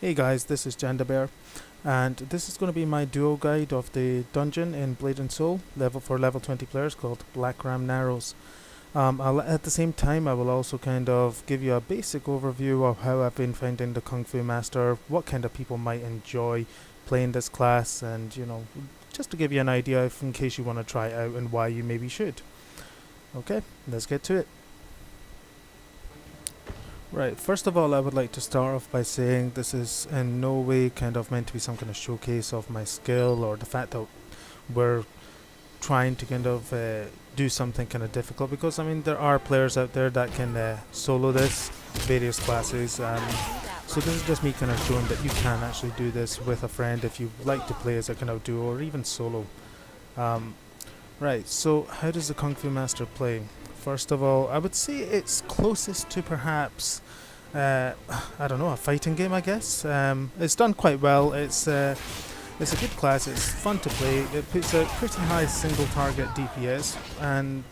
Hey guys, this is Jandabear, and this is going to be my duo guide of the dungeon in Blade and Soul for level 20 players called Blackram Narrows. At the same time, I will also kind of give you a basic overview of how I've been finding the Kung Fu Master, what kind of people might enjoy playing this class, and just to give you an idea if in case you want to try it out and why you maybe should. Okay, let's get to it. Right, first of all, I would like to start off by saying this is in no way kind of meant to be some kind of showcase of my skill or the fact that we're trying to kind of do something kind of difficult, because I mean there are players out there that can solo this, various classes, so this is just me kind of showing that you can actually do this with a friend if you like to play as a kind of duo or even solo. Right, so how does the Kung Fu Master play? First of all, I would say it's closest to perhaps, I don't know, a fighting game, I guess. It's done quite well. It's a good class. It's fun to play. It puts a pretty high single target DPS, and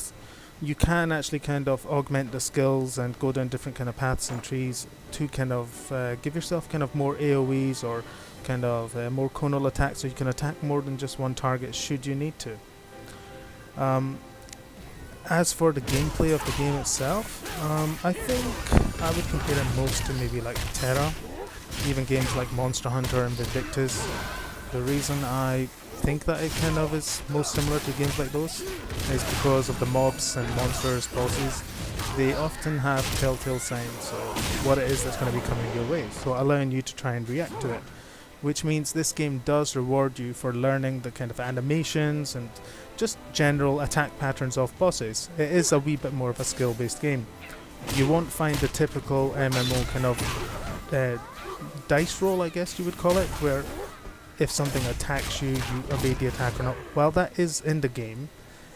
you can actually kind of augment the skills and go down different kind of paths and trees to kind of give yourself kind of more AoEs or kind of more conal attacks, so you can attack more than just one target should you need to. As for the gameplay of the game itself, I think I would compare it most to maybe like Terra, even games like Monster Hunter and Vindictus. The reason I think that it kind of is most similar to games like those is because of the mobs and monsters, bosses. They often have telltale signs of what it is that's going to be coming your way, so allowing you to try and react to it. Which means this game does reward you for learning the kind of animations and just general attack patterns of bosses. It is a wee bit more of a skill-based game. You won't find the typical MMO kind of dice roll, I guess you would call it, where if something attacks you, you evade the attack or not. While that is in the game,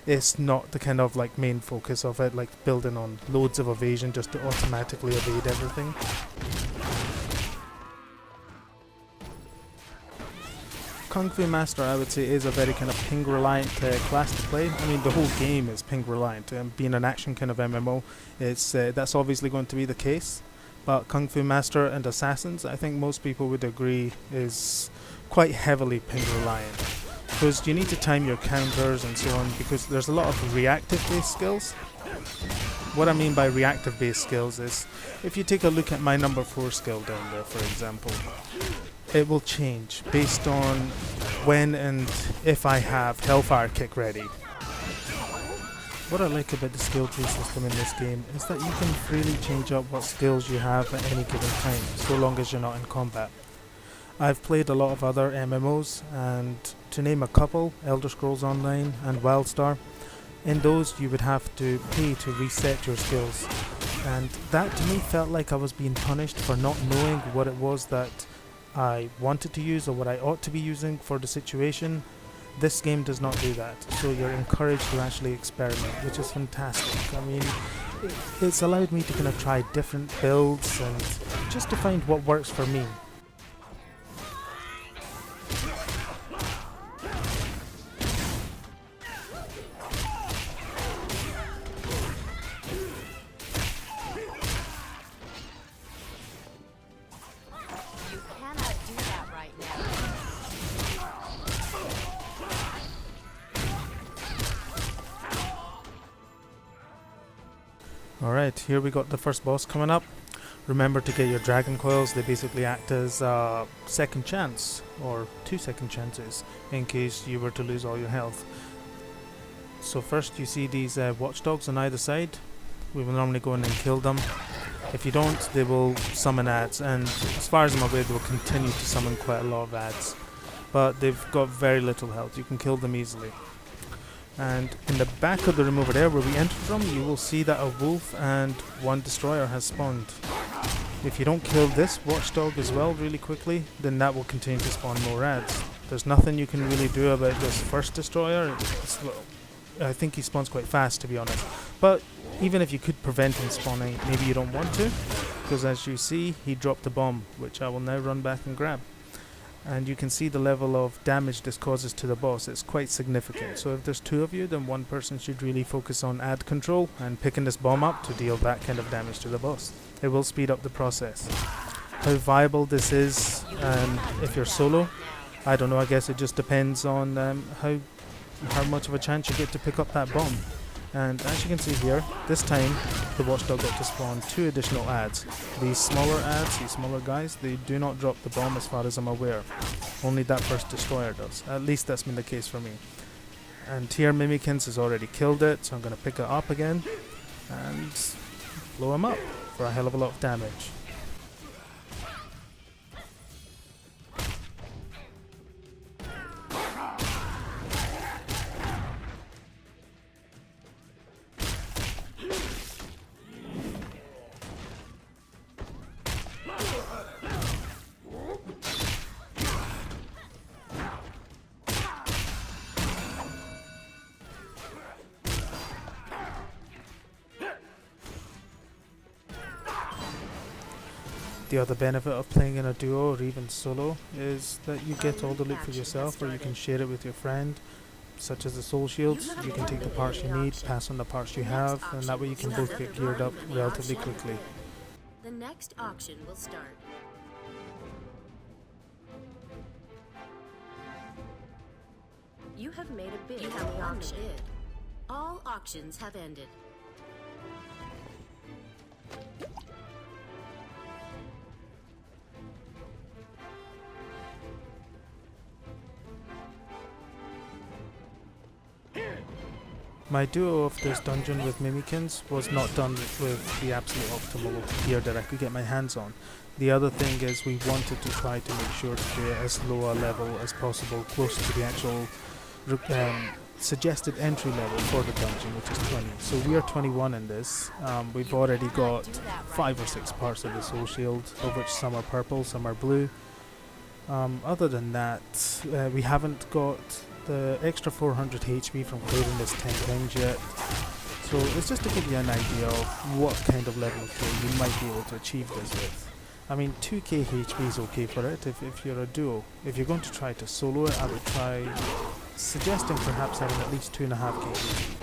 it's not the kind of like main focus of it, like building on loads of evasion just to automatically evade everything. Kung Fu Master, I would say, is a very kind of ping reliant class to play. I mean, the whole game is ping reliant. Being an action kind of MMO, that's obviously going to be the case. But Kung Fu Master and Assassins, I think most people would agree, is quite heavily ping reliant, because you need to time your counters and so on, because there's a lot of reactive based skills. What I mean by reactive based skills is, if you take a look at my number 4 skill down there, for example, it will change based on when and if I have Hellfire Kick ready. What I like about the skill tree system in this game is that you can freely change up what skills you have at any given time, so long as you're not in combat. I've played a lot of other MMOs, and to name a couple, Elder Scrolls Online and WildStar. In those you would have to pay to reset your skills, and that to me felt like I was being punished for not knowing what it was that I wanted to use or what I ought to be using for the situation. This game does not do that, so you're encouraged to actually experiment, which is fantastic. I mean, it's allowed me to kind of try different builds and just to find what works for me. Alright, here we got the first boss coming up. Remember to get your dragon coils. They basically act as a second chance, or 2 second chances, in case you were to lose all your health. So first you see these watchdogs on either side. We will normally go in and kill them. If you don't, they will summon ads, and as far as I'm aware they will continue to summon quite a lot of ads. But they've got very little health, you can kill them easily. And in the back of the room over there where we entered from, you will see that a wolf and 1 destroyer has spawned. If you don't kill this watchdog as well really quickly, then that will continue to spawn more ads. There's nothing you can really do about this first destroyer. I think he spawns quite fast, to be honest. But even if you could prevent him spawning, maybe you don't want to, because as you see, he dropped a bomb, which I will now run back and grab. And you can see the level of damage this causes to the boss. It's quite significant. So if there's 2 of you, then one person should really focus on ad control and picking this bomb up to deal that kind of damage to the boss. It will speed up the process. How viable this is if you're solo, I don't know. I guess it just depends on how much of a chance you get to pick up that bomb. And as you can see here, this time the watchdog got to spawn 2 additional ads. These smaller ads, these smaller guys, they do not drop the bomb as far as I'm aware. Only that first destroyer does. At least that's been the case for me. And here Mimikins has already killed it, so I'm going to pick it up again and blow him up for a hell of a lot of damage. The other benefit of playing in a duo or even solo is that you get all the loot for yourself, or you can share it with your friend, such as the soul shields. You can take the parts you need, pass on the parts you have, and that way you can both get geared up relatively quickly. The next auction will start. You have made a bid on the auction. All auctions have ended. My duo of this dungeon with Mimikins was not done with the absolute optimal gear that I could get my hands on. The other thing is we wanted to try to make sure to do it as low a level as possible, close to the actual suggested entry level for the dungeon, which is 20. So we are 21 in this. We've already got 5 or 6 parts of the soul shield, of which some are purple, some are blue. Other than that, we haven't got the extra 400 HP from clearing this 10 rings yet. So it's just to give you an idea of what kind of level of play you might be able to achieve this with. I mean, 2k HP is okay for it if you're a duo. If you're going to try to solo it, I would try suggesting perhaps having at least 2.5k HP.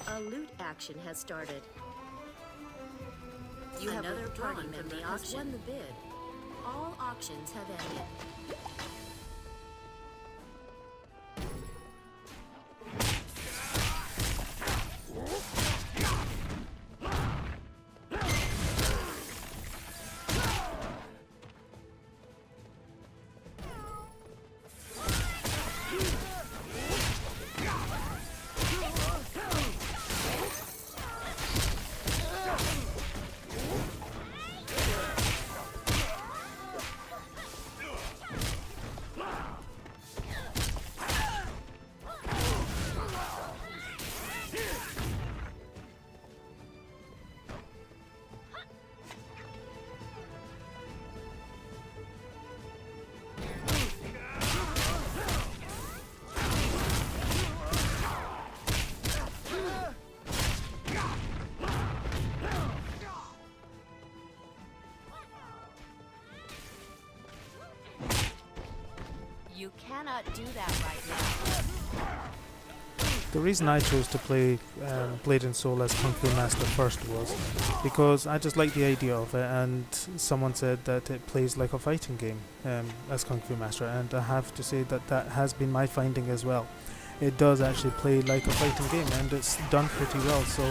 A loot action has started. You have another party member has won the bid. All auctions have ended. You cannot do that right now. The reason I chose to play Blade and Soul as Kung Fu Master first was because I just liked the idea of it, and someone said that it plays like a fighting game as Kung Fu Master, and I have to say that that has been my finding as well. It does actually play like a fighting game, and it's done pretty well, so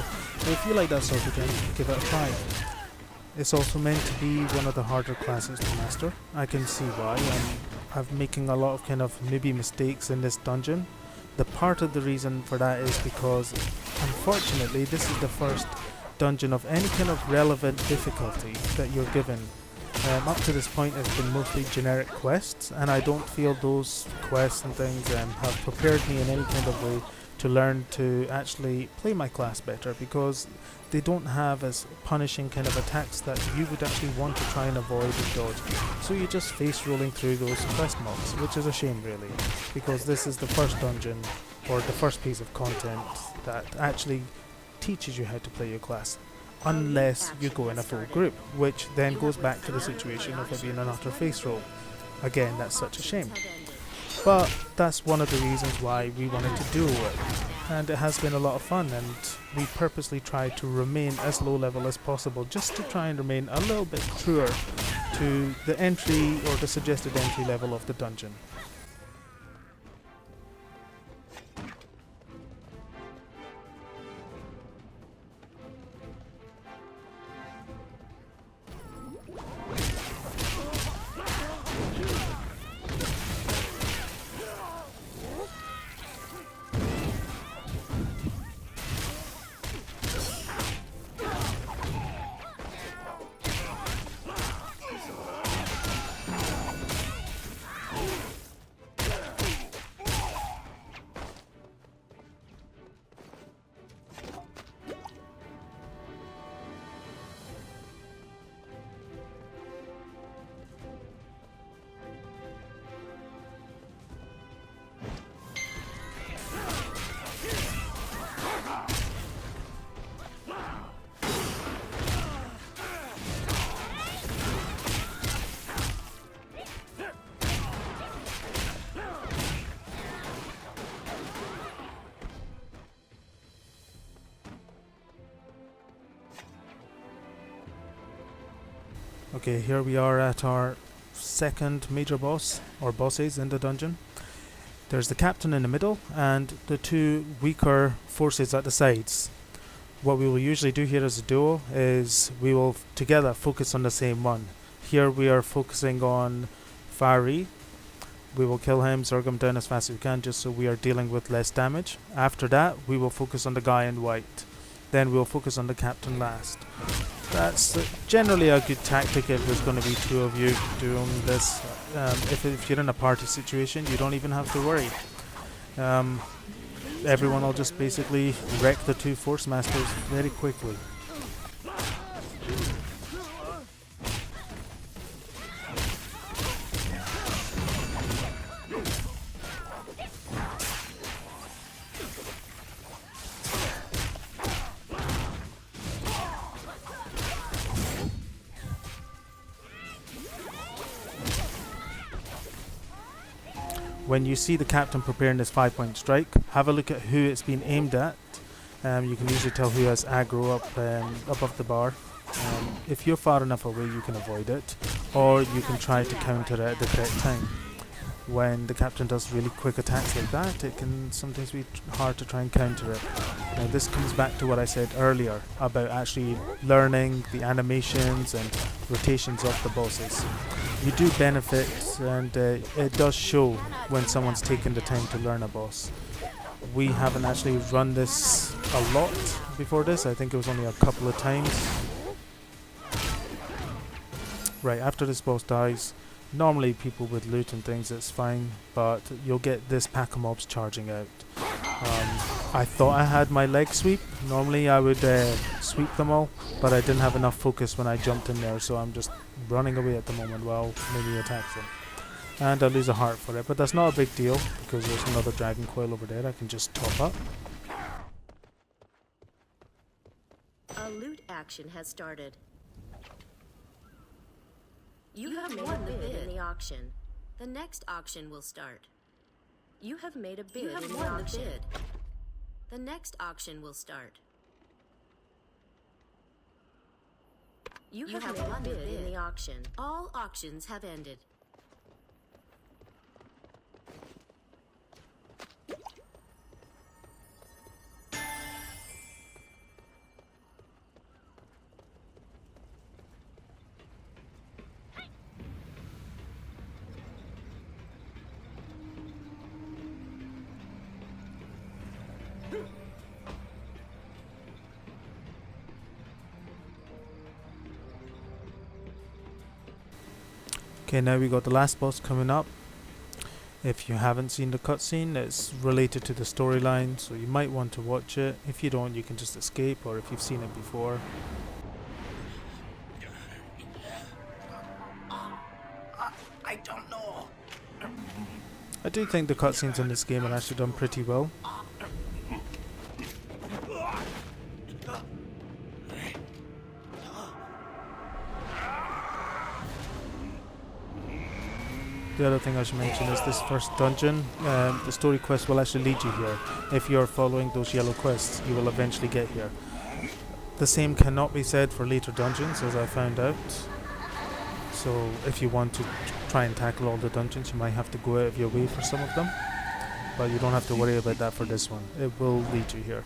if you like that sort of game, give it a try. It's also meant to be one of the harder classes to master. I can see why. I'm making a lot of kind of maybe mistakes in this dungeon. The part of the reason for that is because unfortunately this is the first dungeon of any kind of relevant difficulty that you're given. Up to this point it's been mostly generic quests, and I don't feel those quests and things have prepared me in any kind of way to learn to actually play my class better, because they don't have as punishing kind of attacks that you would actually want to try and avoid and dodge. So you just face rolling through those quest mobs, which is a shame really, because this is the first dungeon or the first piece of content that actually teaches you how to play your class. unless you go in a full group, which then goes back to the situation of it being an utter face roll. Again, that's such a shame. But that's one of the reasons why we wanted to duo it, and it has been a lot of fun, and we purposely tried to remain as low level as possible just to try and remain a little bit truer to the entry or the suggested entry level of the dungeon. Okay, here we are at our second major boss, or bosses in the dungeon. There's the captain in the middle and the two weaker forces at the sides. What we will usually do here as a duo is we will together focus on the same one. Here we are focusing on Fari. We will kill him, zerg him down as fast as we can just so we are dealing with less damage. After that we will focus on the guy in white. Then we'll focus on the captain last. That's generally a good tactic if there's going to be two of you doing this. If you're in a party situation, you don't even have to worry. Everyone will just basically wreck the two force masters very quickly. When you see the captain preparing his 5-point strike, have a look at who it's been aimed at. You can usually tell who has aggro up above the bar. If you're far enough away, you can avoid it, or you can try to counter it at the correct time. When the captain does really quick attacks like that, it can sometimes be hard to try and counter it. Now this comes back to what I said earlier about actually learning the animations and rotations of the bosses. You do benefit, and it does show when someone's taken the time to learn a boss. We haven't actually run this a lot before this. I think it was only a couple of times. Right, after this boss dies, normally people with loot and things, it's fine, but you'll get this pack of mobs charging out. I thought I had my leg sweep. Normally I would sweep them all, but I didn't have enough focus when I jumped in there, so I'm just running away at the moment while Mimi attacks them. And I lose a heart for it, but that's not a big deal because there's another dragon coil over there I can just top up. A loot action has started. You have won the bid in the auction. The next auction will start. You have made a bid in the auction. The next auction will start. You have made a bid in the auction. All auctions have ended. Okay, now we got the last boss coming up. If you haven't seen the cutscene, it's related to the storyline, so you might want to watch it. If you don't, you can just escape, or if you've seen it before. I don't know. I do think the cutscenes in this game are actually done pretty well. the other thing I should mention is this first dungeon. The story quest will actually lead you here. If you're following those yellow quests, you will eventually get here. The same cannot be said for later dungeons, as I found out. So if you want to try and tackle all the dungeons, you might have to go out of your way for some of them. But you don't have to worry about that for this one. It will lead you here.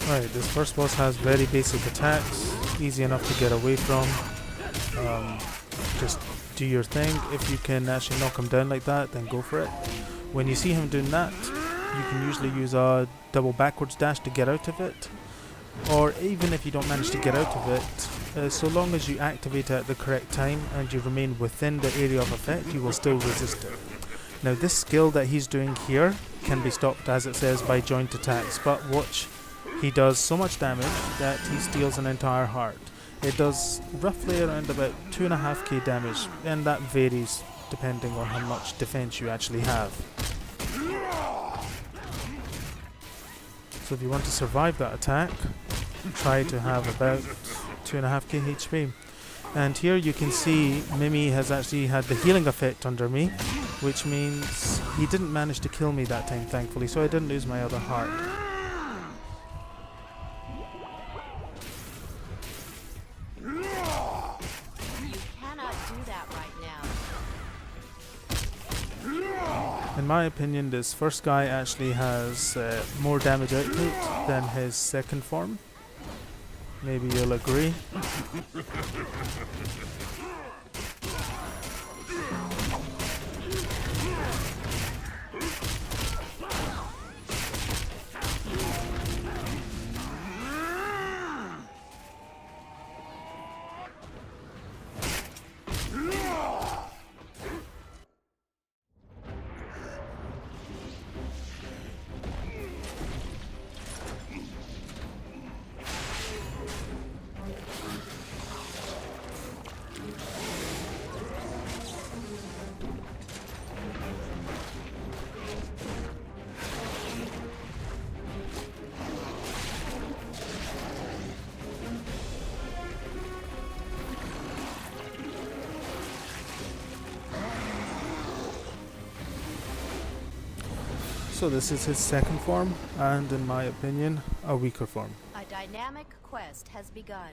Right, this first boss has very basic attacks, easy enough to get away from. Just do your thing. If you can actually knock him down like that, then go for it. When you see him doing that, you can usually use a double backwards dash to get out of it. Or even if you don't manage to get out of it, so long as you activate it at the correct time and you remain within the area of effect, you will still resist it. Now this skill that he's doing here can be stopped, as it says, by joint attacks, but watch. He does so much damage that he steals an entire heart. It does roughly around about 2.5k damage, and that varies depending on how much defense you actually have. So if you want to survive that attack, try to have about 2.5k HP. And here you can see Mimi has actually had the healing effect under me, which means he didn't manage to kill me that time, thankfully, so I didn't lose my other heart. In my opinion, this first guy actually has more damage output than his second form. Maybe you'll agree. So this is his second form, and in my opinion, a weaker form. A dynamic quest has begun.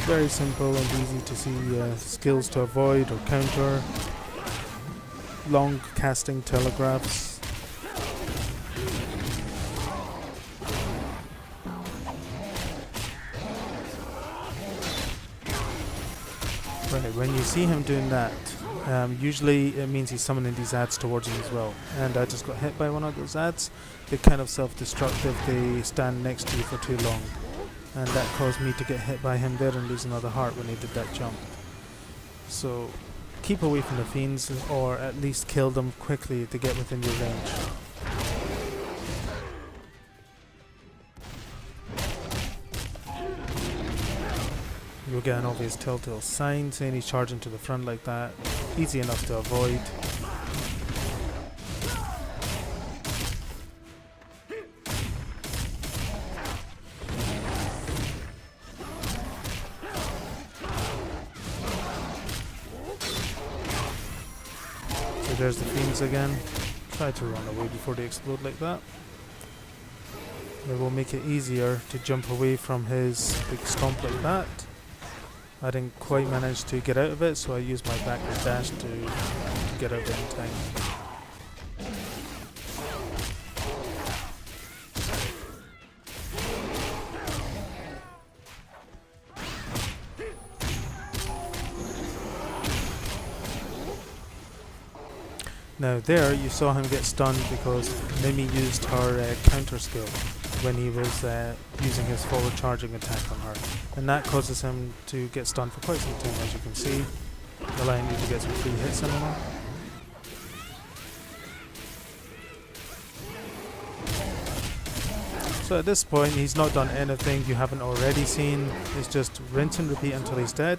Very simple and easy to see skills to avoid or counter. Long casting telegraphs. Right, when you see him doing that, usually it means he's summoning these ads towards him as well. And I just got hit by one of those ads. They're kind of self-destructive, they stand next to you for too long. And that caused me to get hit by him there and lose another heart when he did that jump. So keep away from the fiends, or at least kill them quickly to get within your range. You'll get an obvious telltale sign saying he's charging to the front like that. Easy enough to avoid. So there's the fiends again. Try to run away before they explode like that. It will make it easier to jump away from his big stomp like that. I didn't quite manage to get out of it, so I used my backward dash to get out in time. Now there you saw him get stunned because Mimi used her counter skill when he was using his forward charging attack on her, and that causes him to get stunned for quite some time, as you can see, allowing you to get some free hits in on him. So at this point, he's not done anything you haven't already seen. It's just rinse and repeat until he's dead.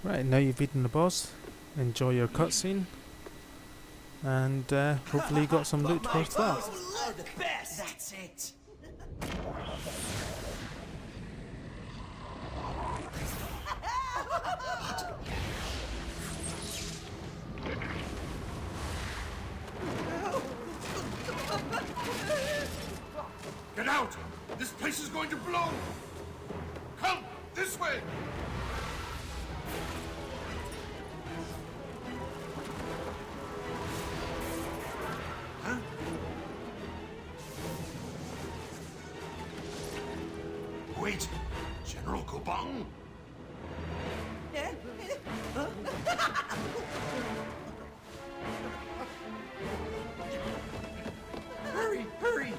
Right, now you've beaten the boss, enjoy your cutscene, and hopefully you got some loot worth that. You're the best. That's it. Get out! This place is going to blow! Come! This way! Huh? Wait! General Kobang? Hurry, hurry.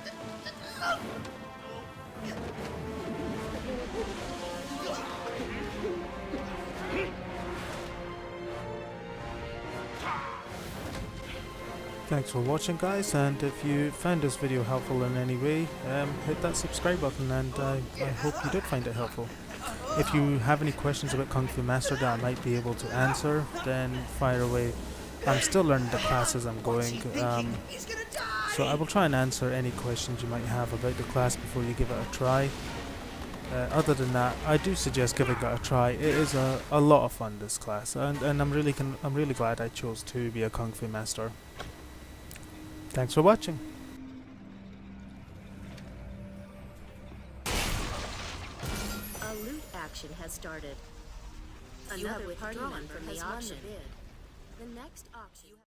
Thanks for watching, guys, and if you found this video helpful in any way, hit that subscribe button, and I hope you did find it helpful. If you have any questions about Kung Fu Master that I might be able to answer, then fire away. I'm still learning the class as I'm going, so I will try and answer any questions you might have about the class before you give it a try. Other than that, I do suggest giving it a try. It is a lot of fun, this class, and I'm really glad I chose to be a Kung Fu Master. Thanks for watching. A loot action has started. Another party member from the auction. The next auction.